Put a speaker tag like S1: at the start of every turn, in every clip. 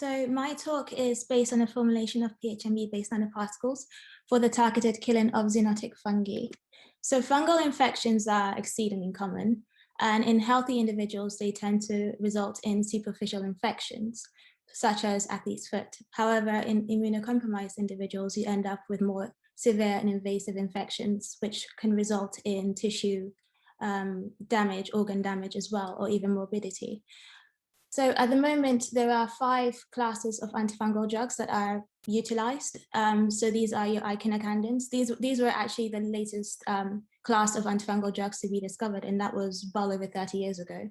S1: So my talk is based on a formulation of PHMB-based nanoparticles for the targeted killing of zoonotic fungi. So fungal infections are exceedingly common, and in healthy individuals, they tend to result in superficial infections, such as athlete's foot. However, in immunocompromised individuals, you end up with more severe and invasive infections, which can result in tissue damage, organ damage as well, or even morbidity. So at the moment, there are 5 classes of antifungal drugs that are utilized. So these are your ichinocandins. These were actually the latest class of antifungal drugs to be discovered, and that was well over 30 years ago.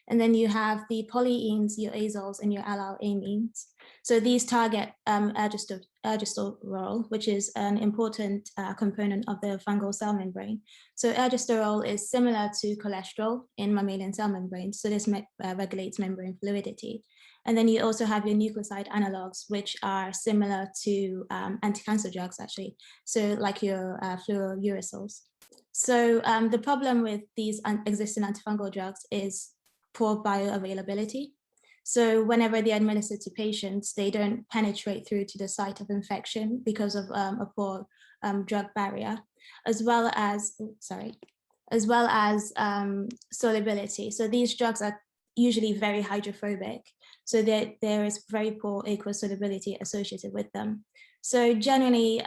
S1: And then you have the polyenes, your azoles, and your allylamines. So these target ergosterol, which is an important component of the fungal cell membrane. So ergosterol is similar to cholesterol in mammalian cell membranes. So this regulates membrane fluidity. And then you also have your nucleoside analogs, which are similar to anti-cancer drugs, actually. So like your fluorourasols. So the problem with these existing antifungal drugs is poor bioavailability. So whenever they're administered to patients, they don't penetrate through to the site of infection because of a poor drug barrier, as well as solubility. So these drugs are usually very hydrophobic. So there is very poor aqueous solubility associated with them. So generally,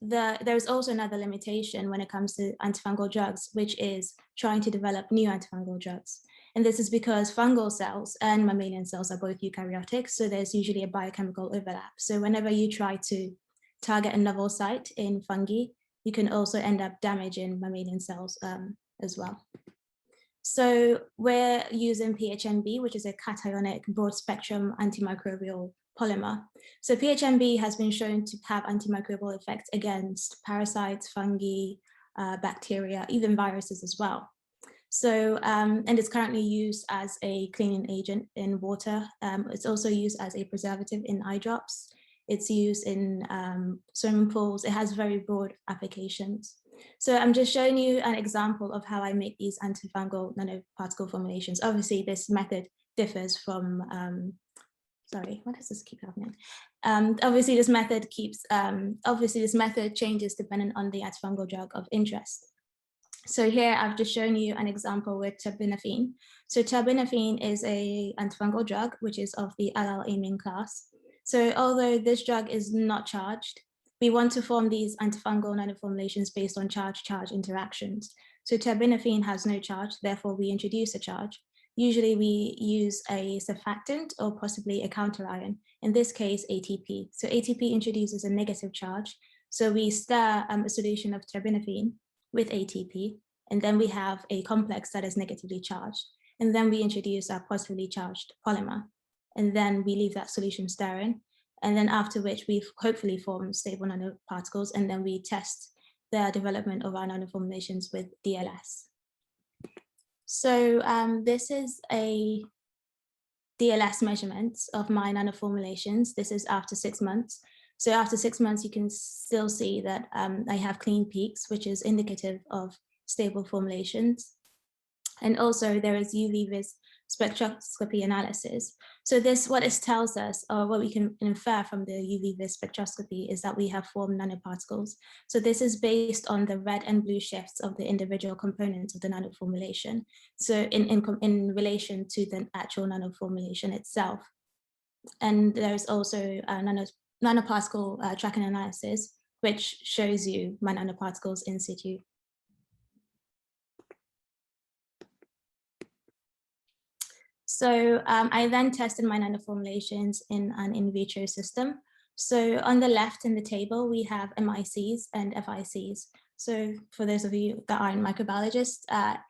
S1: there's also another limitation when it comes to antifungal drugs, which is trying to develop new antifungal drugs. And this is because fungal cells and mammalian cells are both eukaryotic, so there's usually a biochemical overlap. So whenever you try to target a novel site in fungi, you can also end up damaging mammalian cells as well. So we're using PHMB, which is a cationic broad spectrum antimicrobial polymer. So PHMB has been shown to have antimicrobial effects against parasites, fungi, bacteria, even viruses as well. So, and it's currently used as a cleaning agent in water. It's also used as a preservative in eye drops. It's used in swimming pools. It has very broad applications. So I'm just showing you an example of how I make these antifungal nanoparticle formulations. Obviously, this method differs from, sorry, what does this keep happening? Obviously, this method changes depending on the antifungal drug of interest. So here I've just shown you an example with terbinafine. So terbinafine is a antifungal drug, which is of the allylamine class. So although this drug is not charged, we want to form these antifungal nanoformulations based on charge-charge interactions. So terbinafine has no charge, therefore we introduce a charge. Usually we use a surfactant or possibly a counterion, in this case ATP. So ATP introduces a negative charge. So we stir a solution of terbinafine with ATP, and then we have a complex that is negatively charged. And then we introduce our positively charged polymer. And then we leave that solution stirring. And then after which we hopefully form stable nanoparticles, and then we test the development of our nanoformulations with DLS. So this is a DLS measurement of my nanoformulations. This is after 6 months. So after 6 months, you can still see that I have clean peaks, which is indicative of stable formulations. And also there is UV-vis spectroscopy analysis. So what this tells us, or what we can infer from the UV-vis spectroscopy, is that we have formed nanoparticles. So this is based on the red and blue shifts of the individual components of the nanoformulation. So in relation to the actual nanoformulation itself. And there's also nanoparticle tracking analysis, which shows you my nanoparticles in situ. So I then tested my nanoformulations in an in vitro system. So on the left in the table, we have MICs and FICs. So for those of you that aren't microbiologists,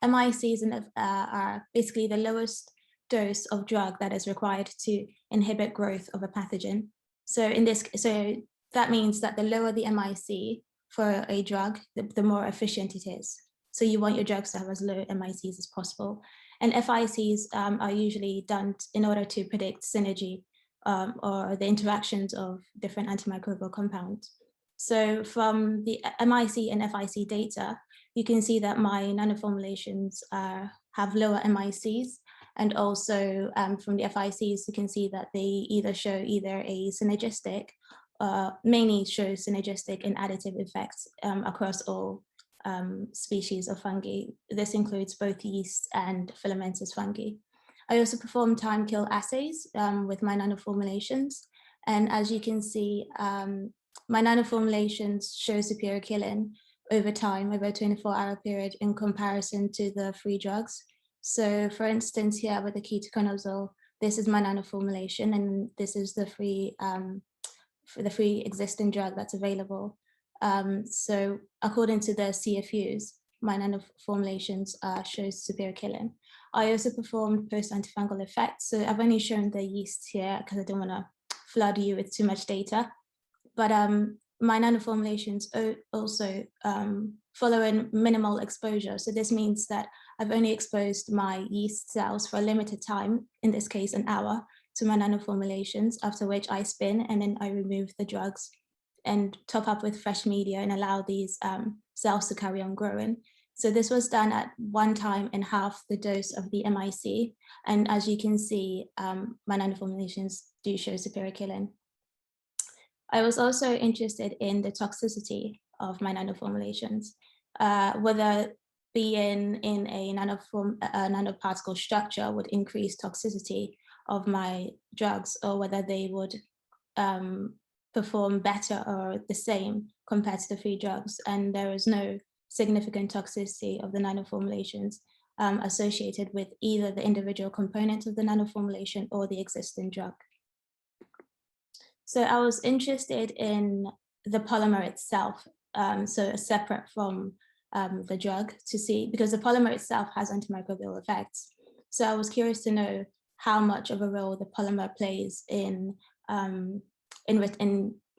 S1: MICs are basically the lowest dose of drug that is required to inhibit growth of a pathogen. So that means that the lower the MIC for a drug, the more efficient it is. So you want your drugs to have as low MICs as possible. And FICs are usually done in order to predict synergy or the interactions of different antimicrobial compounds. So from the MIC and FIC data, you can see that my nanoformulations have lower MICs And also from the FICs, you can see that they either show a synergistic, mainly show synergistic and additive effects across all species of fungi. This includes both yeast and filamentous fungi. I also performed time kill assays with my nanoformulations. And as you can see, my nanoformulations show superior killing over time, over a 24-hour period in comparison to the free drugs. So for instance, here with the ketoconazole, this is my nanoformulation, and this is the free existing drug that's available. So according to the CFUs, my nanoformulations shows superior killing. I also performed post-antifungal effects. So I've only shown the yeast here because I don't want to flood you with too much data. But my nanoformulations also follow in minimal exposure. So this means that I've only exposed my yeast cells for a limited time, in this case, an hour, to my nanoformulations, after which I spin and then I remove the drugs and top up with fresh media and allow these cells to carry on growing. So this was done at 1 time and half the dose of the MIC. And as you can see, my nanoformulations do show superior killing. I was also interested in the toxicity of my nanoformulations, whether being in a nanoparticle structure would increase toxicity of my drugs, or whether they would perform better or the same compared to the free drugs. And there is no significant toxicity of the nanoformulations associated with either the individual components of the nanoformulation or the existing drug. So I was interested in the polymer itself, so separate from the drug, to see, because the polymer itself has antimicrobial effects. So I was curious to know how much of a role the polymer plays in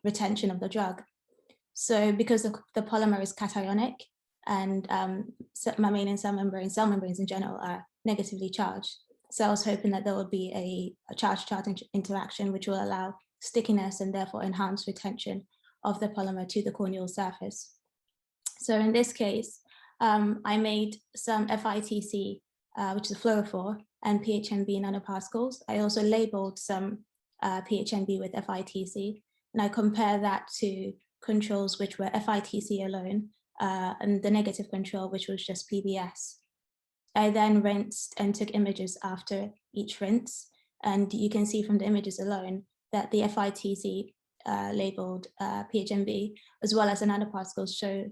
S1: retention of the drug. So because the polymer is cationic, and mammalian cell membranes in general are negatively charged. So I was hoping that there would be a charge-charge interaction, which will allow stickiness and therefore enhance retention of the polymer to the corneal surface. So in this case, I made some FITC, which is a fluorophore, and PHMB nanoparticles. I also labeled some PHMB with FITC, and I compare that to controls which were FITC alone, and the negative control, which was just PBS. I then rinsed and took images after each rinse, and you can see from the images alone that the FITC labeled PHMB, as well as the nanoparticles, show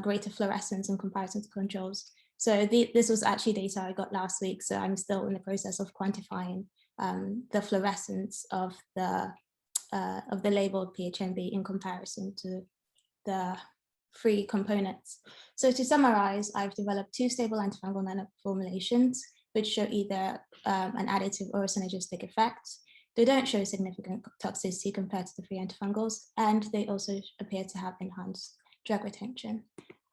S1: greater fluorescence in comparison to controls. So this was actually data I got last week, so I'm still in the process of quantifying the fluorescence of the labeled PHMB in comparison to the free components. So to summarize, I've developed 2 stable antifungal nanoformulations, which show either an additive or a synergistic effect. They don't show significant toxicity compared to the free antifungals, and they also appear to have enhanced drug retention.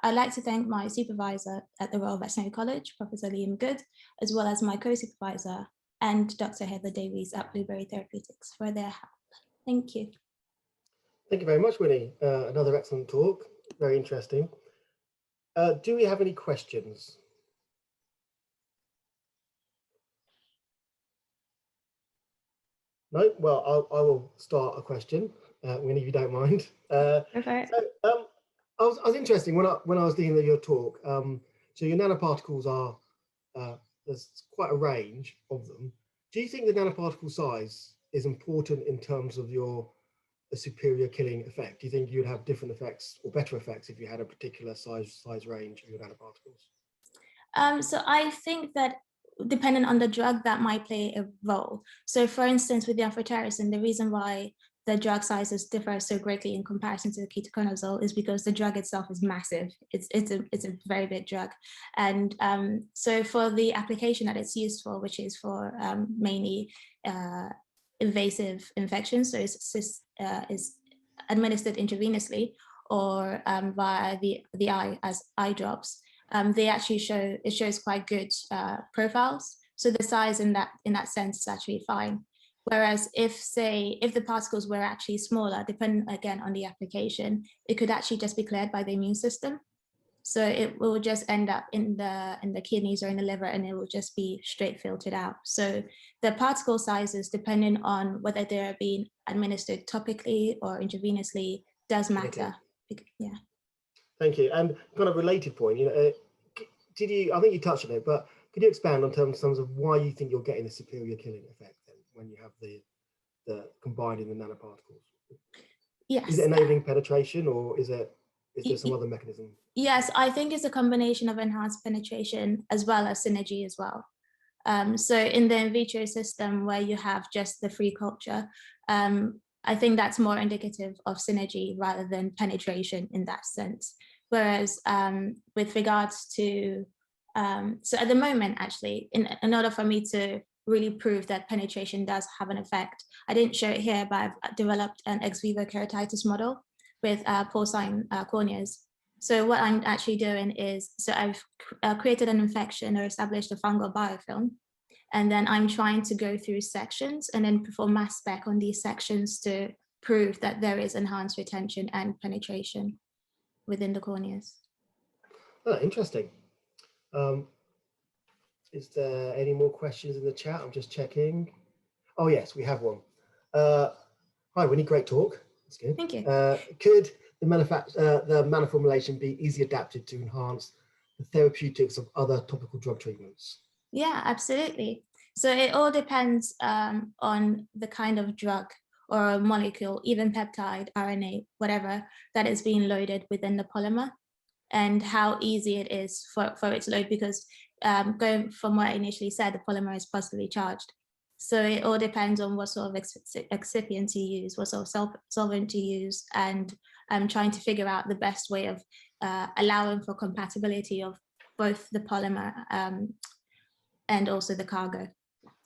S1: I'd like to thank my supervisor at the Royal Veterinary College, Professor Liam Good, as well as my co-supervisor and Dr. Heather Davies at Blueberry Therapeutics for their help. Thank you.
S2: Thank you very much, Winnie. Another excellent talk, very interesting. Do we have any questions? No? Well, I will start a question, Winnie, if you don't mind. I was interested when I was looking at your talk. So your nanoparticles are, there's quite a range of them. Do you think the nanoparticle size is important in terms of a superior killing effect? Do you think you'd have different effects or better effects if you had a particular size range of your nanoparticles?
S1: So I think that depending on the drug, that might play a role. So for instance, with the amphotericin, the reason why the drug sizes differ so greatly in comparison to the ketoconazole is because the drug itself is massive. It's a very big drug. And so for the application that it's used for, which is for mainly invasive infections, so it's administered intravenously or via the eye as eye drops, they actually shows quite good profiles. So the size in that sense is actually fine. Whereas if the particles were actually smaller, depending again on the application, it could actually just be cleared by the immune system. So it will just end up in the kidneys or in the liver, and it will just be straight filtered out. So the particle sizes, depending on whether they're being administered topically or intravenously, does matter. Okay. Yeah.
S2: Thank you. And kind of related point, I think you touched on it, but could you expand on terms of why you think you're getting a superior killing effect then when you have the combining the nanoparticles?
S1: Yes.
S2: Is it enabling penetration, or is there some other mechanism?
S1: Yes, I think it's a combination of enhanced penetration as well as synergy as well. So in the in vitro system where you have just the free culture, I think that's more indicative of synergy rather than penetration in that sense. Whereas with regards to, so at the moment, actually, in order for me to really prove that penetration does have an effect, I didn't show it here, but I've developed an ex vivo keratitis model with porcine corneas. So what I'm actually doing is, so I've created an infection or established a fungal biofilm, and then I'm trying to go through sections and then perform mass spec on these sections to prove that there is enhanced retention and penetration within the corneas.
S2: Oh, interesting. Is there any more questions in the chat? I'm just checking. Oh yes, we have one. Hi Winnie, great talk. That's good.
S1: Thank you.
S2: Could the nanoformulation be easily adapted to enhance the therapeutics of other topical drug treatments?
S1: Yeah, absolutely. So it all depends on the kind of drug or a molecule, even peptide, RNA, whatever, that is being loaded within the polymer, and how easy it is for it to load, because going from what I initially said, the polymer is positively charged. So it all depends on what sort of excipient you use, what sort of solvent you use, and trying to figure out the best way of allowing for compatibility of both the polymer and also the cargo.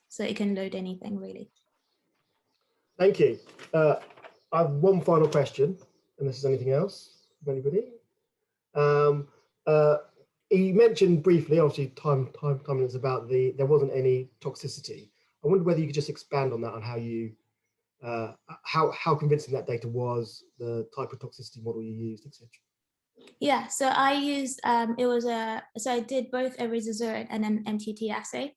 S1: So it can load anything, really.
S2: Thank you. I have one final question, unless there's anything else from anybody. You mentioned briefly, obviously time limits, about there wasn't any toxicity. I wonder whether you could just expand on that, on how you how convincing that data was, the type of toxicity model you used, etc. Yeah,
S1: so I used so I did both a rizozurin and an MTT assay.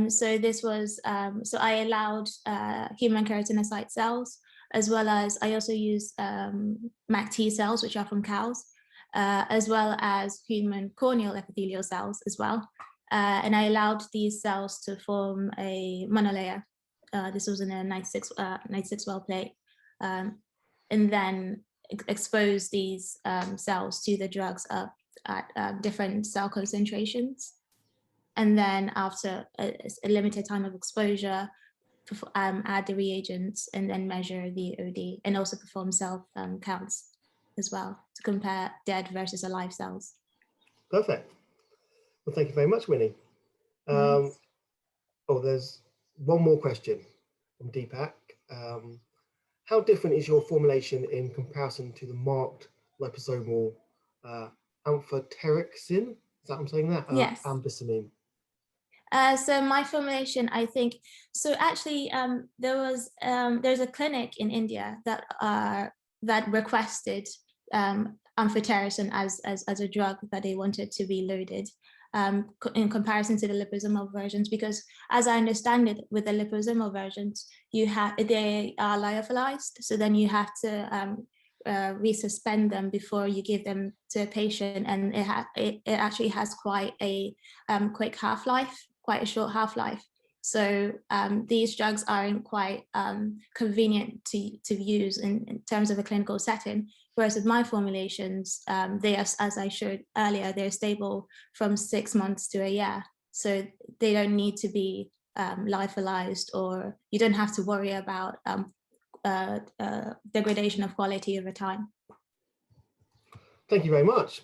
S1: So this was so I allowed human keratinocyte cells, as well as I also used MAC-T cells, which are from cows, as well as human corneal epithelial cells as well. And I allowed these cells to form a monolayer. This was in a 96 well plate, and then expose these cells to the drugs at different cell concentrations. And then after a limited time of exposure, add the reagents and then measure the OD, and also perform cell counts as well to compare dead versus alive cells.
S2: Perfect. Well, thank you very much, Winnie.
S1: Nice.
S2: Oh, there's one more question from Deepak. How different is your formulation in comparison to the marked liposomal amphotericin? Is that I'm saying that?
S1: Yes.
S2: Ampicillin.
S1: So my formulation, I think, so actually there's a clinic in India that requested amphotericin as a drug that they wanted to be loaded in comparison to the liposomal versions, because as I understand it, with the liposomal versions, they are lyophilized, so then you have to resuspend them before you give them to a patient, and it actually has quite a quick half-life, quite a short half-life. So these drugs aren't quite convenient to use in terms of a clinical setting. Whereas with my formulations, they are, as I showed earlier, they're stable from 6 months to a year. So they don't need to be lyophilized, or you don't have to worry about degradation of quality over time.
S2: Thank you very much.